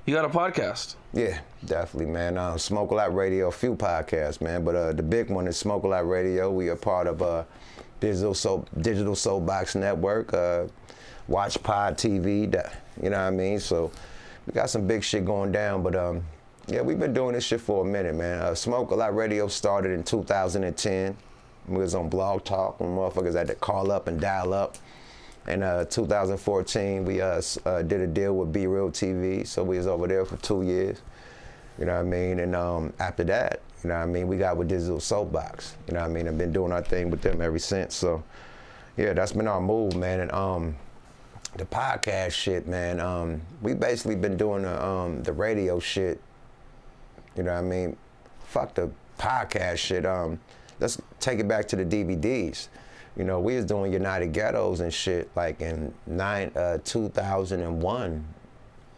You got a podcast? Yeah, definitely, man. Smoke a Lot Radio, a few podcasts, man. But the big one is Smoke a Lot Radio. We are part of Digital Soapbox Network, Watch Pod TV. You know what I mean? So we got some big shit going down. But yeah, we've been doing this shit for a minute, man. Smoke a Lot Radio started in 2010. We was on Blog Talk when motherfuckers had to call up and dial up. In 2014, we did a deal with Be Real TV, so we was over there for 2 years, you know what I mean? And after that, you know what I mean, we got with Digital Soapbox, you know what I mean? I've been doing our thing with them ever since, so yeah, that's been our move, man. And the podcast shit, man, we basically been doing the radio shit, you know what I mean? Fuck the podcast shit, let's take it back to the DVDs. You know, we was doing United Ghettos and shit like in 2001,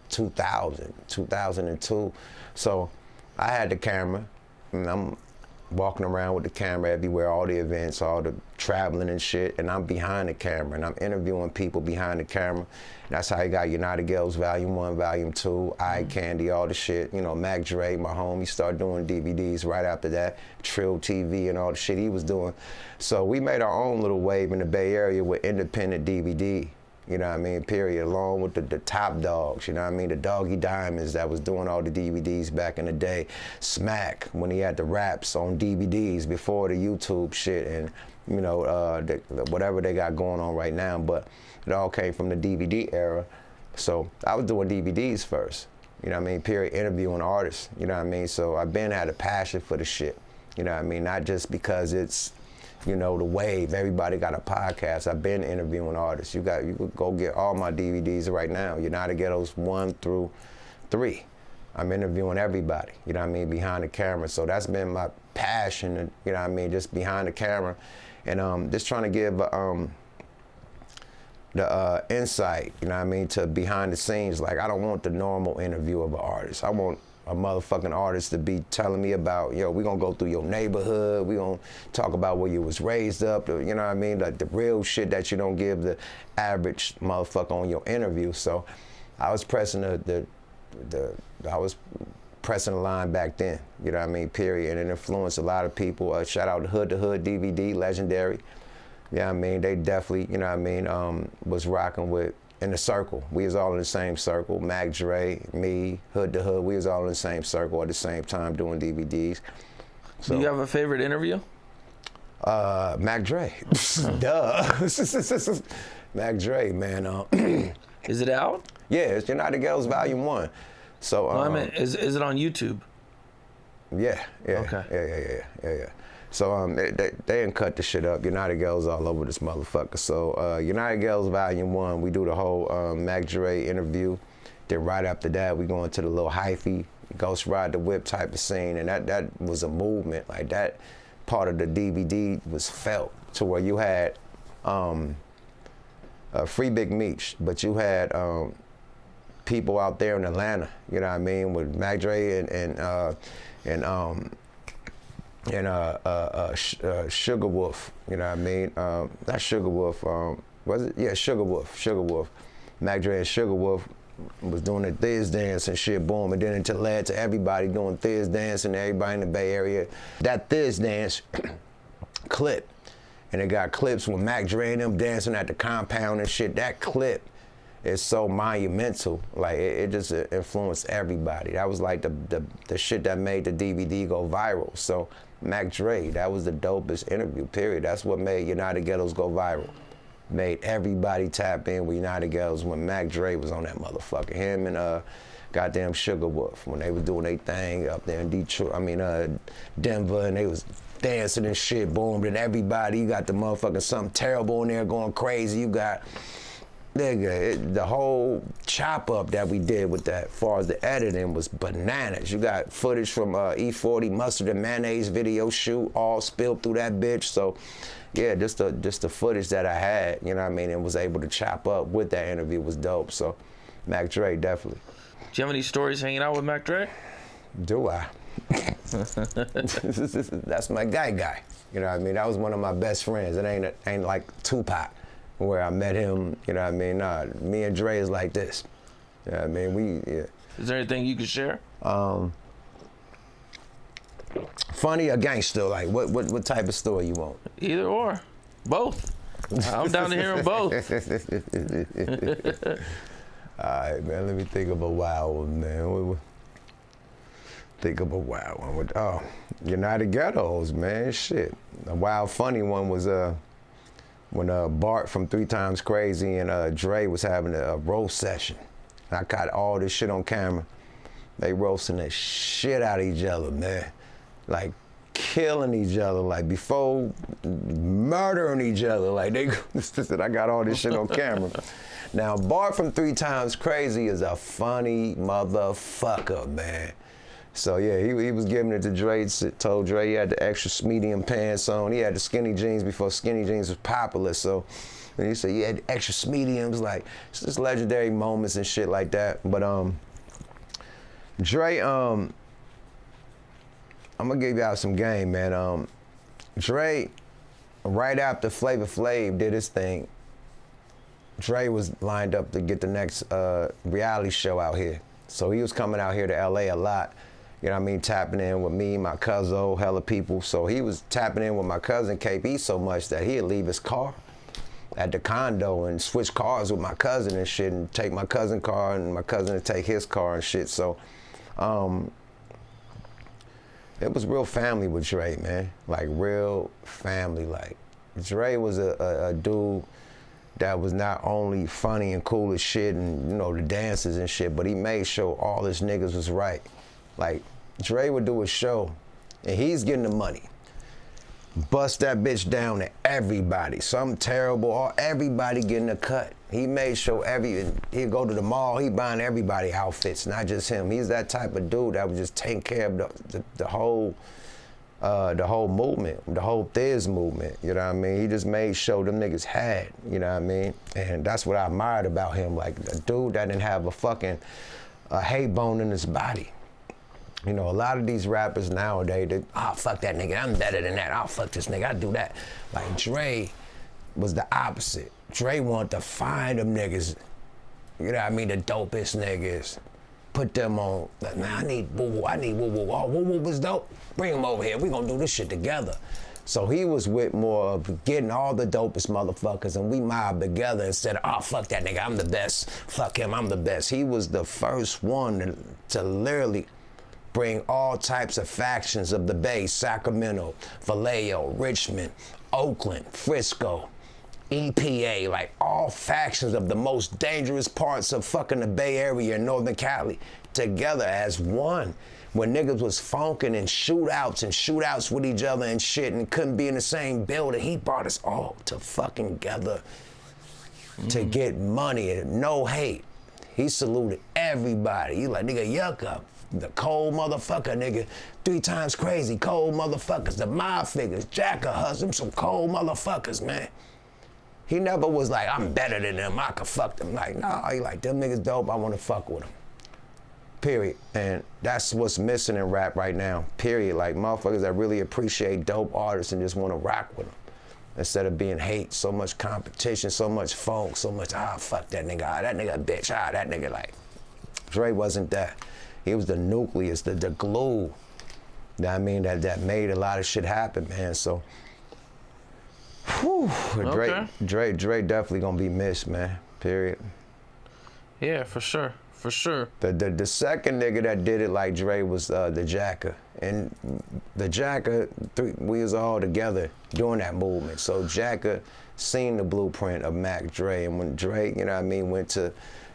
2002. So I had the camera, and I'm walking around with the camera everywhere, all the events, all the traveling and shit, and I'm behind the camera, and I'm interviewing people behind the camera. And that's how you got United Ghettos Volume 1, Volume 2, Eye Candy, all the shit. You know, Mac Dre, my homie, started doing DVDs right after that, Trill TV and all the shit he was doing. So we made our own little wave in the Bay Area with independent DVD, you know what I mean, period, along with the top dogs, you know what I mean, the Doggy Diamonds that was doing all the DVDs back in the day, Smack, when he had the raps on DVDs before the YouTube shit, and, you know, whatever they got going on right now, but it all came from the DVD era. So I was doing DVDs first, you know what I mean, period, interviewing artists, you know what I mean, so I've been had a passion for the shit, you know what I mean, not just because it's, you know, the wave, everybody got a podcast. I've been interviewing artists. You could go get all my DVDs right now, United Ghettos 1 through 3. I'm interviewing everybody, you know what I mean, behind the camera. So that's been my passion, you know what I mean, just behind the camera. And just trying to give the insight, you know what I mean, to behind the scenes. Like, I don't want the normal interview of an artist. I want a motherfucking artist to be telling me about, yo, we gonna go through your neighborhood, we gonna talk about where you was raised up, you know what I mean, like the real shit that you don't give the average motherfucker on your interview. So I was pressing the line back then, you know what I mean, period, and it influenced a lot of people. Shout out to Hood DVD, legendary, you know what I mean, they definitely, you know what I mean, was rocking with in the circle. We was all in the same circle. Mac Dre, me, Hood to Hood, we was all in the same circle at the same time doing DVDs. So, do you have a favorite interview? Mac Dre. Duh. Mac Dre, man. Is it out? Yeah, it's United Ghettos Volume 1. So no, I mean, is it on YouTube? Yeah. Okay. Yeah. So they didn't cut the shit up. United Ghettos all over this motherfucker. So United Ghettos Volume 1, we do the whole Mac Dre interview. Then right after that, we go into the little hyphy, Ghost Ride the Whip type of scene, and that was a movement. Like, that part of the DVD was felt to where you had Free Big Meech, but you had people out there in Atlanta, you know what I mean, with Mac Dre and Sugar Wolf, you know what I mean? Not Sugar Wolf, was it? Yeah, Sugar Wolf. Mac Dre and Sugar Wolf was doing the Thiz dance and shit, boom, and then it led to everybody doing Thiz dance and everybody in the Bay Area. That Thiz dance clip, and it got clips with Mac Dre and them dancing at the compound and shit. That clip is so monumental. Like, it just influenced everybody. That was like the shit that made the DVD go viral. So Mac Dre, that was the dopest interview, period. That's what made United Ghettos go viral. Made everybody tap in with United Ghettos when Mac Dre was on that motherfucker. Him and goddamn Sugar Wolf, when they was doing their thing up there in Denver, and they was dancing and shit, boom, then everybody, you got the motherfucking Something Terrible in there going crazy. You got, nigga, the whole chop up that we did with that, as far as the editing, was bananas. You got footage from E40 Mustard and Mayonnaise video shoot, all spilled through that bitch. So yeah, just the footage that I had, you know what I mean, and was able to chop up with that interview was dope. So Mac Dre, definitely. Do you have any stories hanging out with Mac Dre? Do I? That's my guy. You know what I mean? That was one of my best friends. It ain't like Tupac, where I met him, you know what I mean? Nah, me and Dre is like this. You know what I mean? Is there anything you can share? Funny or gangster? Like what type of story you want? Either or, both. I'm down to hear them both. All right, man. Let me think of a wild one, man. Think of a wild one. Oh, United Ghettos, man. Shit. A wild, funny one was when Bart from 3 Times Crazy and Dre was having a roast session. I caught all this shit on camera. They roasting the shit out of each other, man. Like killing each other, like before murdering each other. Like they said, I got all this shit on camera. Now, Bart from 3 Times Crazy is a funny motherfucker, man. So yeah, he was giving it to Dre, told Dre he had the extra medium pants on. He had the skinny jeans before skinny jeans was popular. So and he said he had the extra mediums, like it's just legendary moments and shit like that. But Dre, I'm gonna give y'all some game, man. Dre, right after Flavor Flav did his thing, Dre was lined up to get the next reality show out here. So he was coming out here to LA a lot. You know what I mean? Tapping in with me, my cousin, hella people. So he was tapping in with my cousin KP so much that he'd leave his car at the condo and switch cars with my cousin and shit, and take my cousin's car and my cousin would take his car and shit. So it was real family with Dre, man. Like real family. Like Dre was a dude that was not only funny and cool as shit and, you know, the dances and shit, but he made sure all his niggas was right. Like, Dre would do a show, and he's getting the money. Bust that bitch down to everybody. Something terrible, or everybody getting a cut. He made sure he'd go to the mall, he buying everybody outfits, not just him. He's that type of dude that was just taking care of the whole movement, the whole Thiz movement, you know what I mean? He just made sure them niggas had, you know what I mean? And that's what I admired about him, like a dude that didn't have a fucking hate bone in his body. You know, a lot of these rappers nowadays, fuck that nigga, I'm better than that. Fuck this nigga, I do that. Like Dre was the opposite. Dre wanted to find them niggas, you know what I mean, the dopest niggas. Put them on, like, man, I need woo-woo. Oh, woo-woo was dope. Bring him over here. We gonna do this shit together. So he was with more of getting all the dopest motherfuckers and we mob together instead of, fuck that nigga, I'm the best. Fuck him, I'm the best. He was the first one to literally bring all types of factions of the Bay, Sacramento, Vallejo, Richmond, Oakland, Frisco, EPA, like all factions of the most dangerous parts of fucking the Bay Area in Northern Cali together as one. When niggas was funking and shootouts with each other and shit and couldn't be in the same building, he brought us all to fucking together to get money and no hate. He saluted everybody. He like, nigga, Yukmouth, the cold motherfucker, nigga. 3 Times Crazy, cold motherfuckers. The mob figures, Jacka, husband, some cold motherfuckers, man. He never was like, I'm better than them, I could fuck them. Like, nah, he like, them niggas dope, I wanna fuck with them. Period. And that's what's missing in rap right now, period. Like, motherfuckers that really appreciate dope artists and just wanna rock with them. Instead of being hate, so much competition, so much funk, so much, fuck that nigga, that nigga a bitch, that nigga like. Dre wasn't that. He was the nucleus, the glue, you know what I mean, that made a lot of shit happen, man. So, whew, Okay. Dre definitely gonna be missed, man, period. Yeah, for sure. For sure. The second nigga that did it like Dre was the Jacka. And the Jacka, we was all together doing that movement. So Jacka seen the blueprint of Mac Dre. And when Dre, you know what I mean, went to,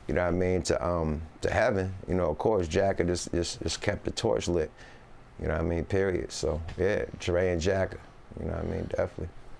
you know what I mean, to heaven, you know, of course, Jacka just kept the torch lit. You know what I mean, period. So, yeah, Dre and Jacka, you know what I mean, definitely.